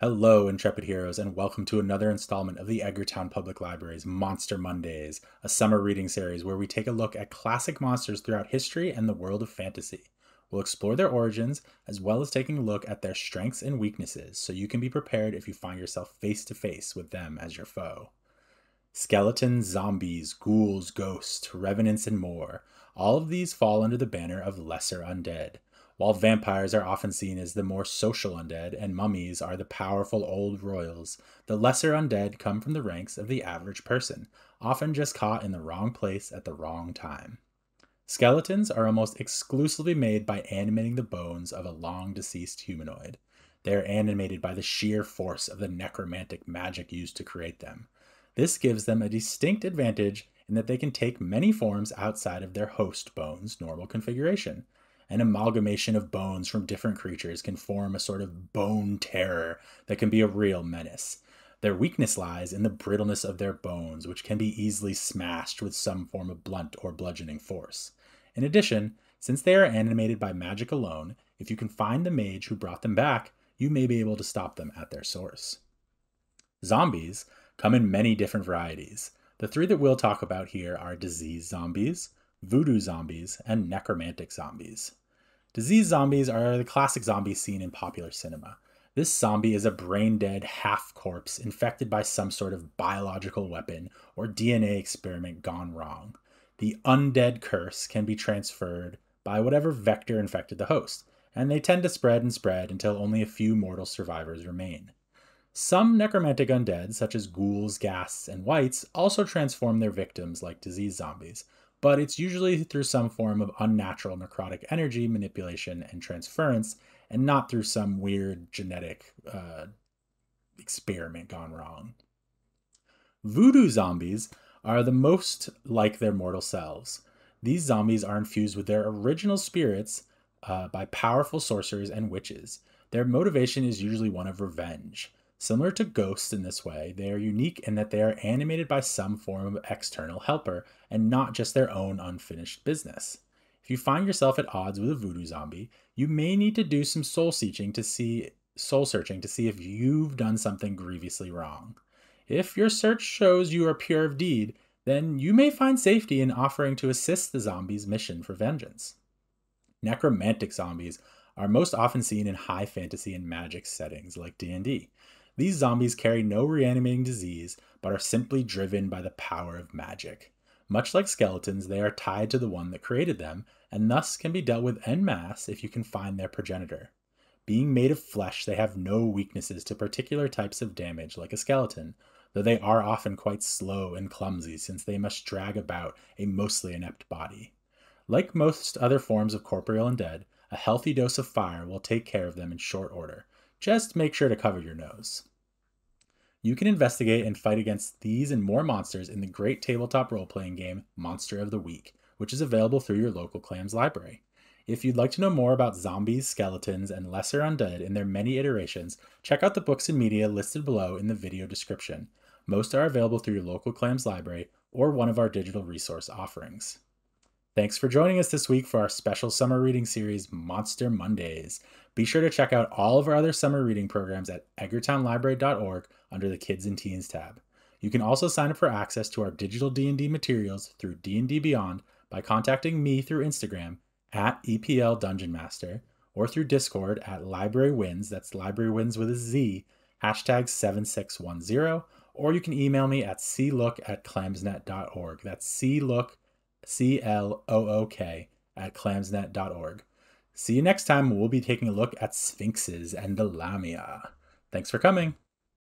Hello, Intrepid Heroes, and welcome to another installment of the Edgartown Public Library's Monster Mondays, a summer reading series where we take a look at classic monsters throughout history and the world of fantasy. We'll explore their origins, as well as taking a look at their strengths and weaknesses, so you can be prepared if you find yourself face to face with them as your foe. Skeletons, zombies, ghouls, ghosts, revenants, and more. All of these fall under the banner of lesser undead. While vampires are often seen as the more social undead and mummies are the powerful old royals, the lesser undead come from the ranks of the average person, often just caught in the wrong place at the wrong time. Skeletons are almost exclusively made by animating the bones of a long deceased humanoid. They are animated by the sheer force of the necromantic magic used to create them. This gives them a distinct advantage in that they can take many forms outside of their host bone's normal configuration. An amalgamation of bones from different creatures can form a sort of bone terror that can be a real menace. Their weakness lies in the brittleness of their bones, which can be easily smashed with some form of blunt or bludgeoning force. In addition, since they are animated by magic alone, if you can find the mage who brought them back, you may be able to stop them at their source. Zombies come in many different varieties. The three that we'll talk about here are disease zombies, voodoo zombies, and necromantic zombies. Disease zombies are the classic zombies seen in popular cinema. This zombie is a brain-dead half-corpse infected by some sort of biological weapon or DNA experiment gone wrong. The undead curse can be transferred by whatever vector infected the host, and they tend to spread and spread until only a few mortal survivors remain. Some necromantic undead, such as ghouls, ghasts, and wights, also transform their victims like disease zombies, but it's usually through some form of unnatural necrotic energy manipulation and transference, and not through some weird genetic experiment gone wrong. Voodoo zombies are the most like their mortal selves. These zombies are infused with their original spirits by powerful sorcerers and witches. Their motivation is usually one of revenge. Similar to ghosts in this way, they are unique in that they are animated by some form of external helper and not just their own unfinished business. If you find yourself at odds with a voodoo zombie, you may need to do some soul searching to see if you've done something grievously wrong. If your search shows you are pure of deed, then you may find safety in offering to assist the zombie's mission for vengeance. Necromantic zombies are most often seen in high fantasy and magic settings like D&D. These zombies carry no reanimating disease, but are simply driven by the power of magic. Much like skeletons, they are tied to the one that created them, and thus can be dealt with en masse if you can find their progenitor. Being made of flesh, they have no weaknesses to particular types of damage like a skeleton, though they are often quite slow and clumsy since they must drag about a mostly inept body. Like most other forms of corporeal undead, a healthy dose of fire will take care of them in short order. Just make sure to cover your nose. You can investigate and fight against these and more monsters in the great tabletop role-playing game Monster of the Week, which is available through your local Clams library. If you'd like to know more about zombies, skeletons, and lesser undead in their many iterations, check out the books and media listed below in the video description. Most are available through your local Clams library or one of our digital resource offerings. Thanks for joining us this week for our special summer reading series, Monster Mondays. Be sure to check out all of our other summer reading programs at edgartownlibrary.org under the Kids and Teens tab. You can also sign up for access to our digital D&D materials through D&D Beyond by contacting me through Instagram at EPL Dungeon Master or through Discord at Library Wins, that's Library Wins with a Z, hashtag 7610, or you can email me at clook@clamsnet.org. That's clook clook@clamsnet.org. See you next time when we'll be taking a look at sphinxes and the lamia. Thanks for coming.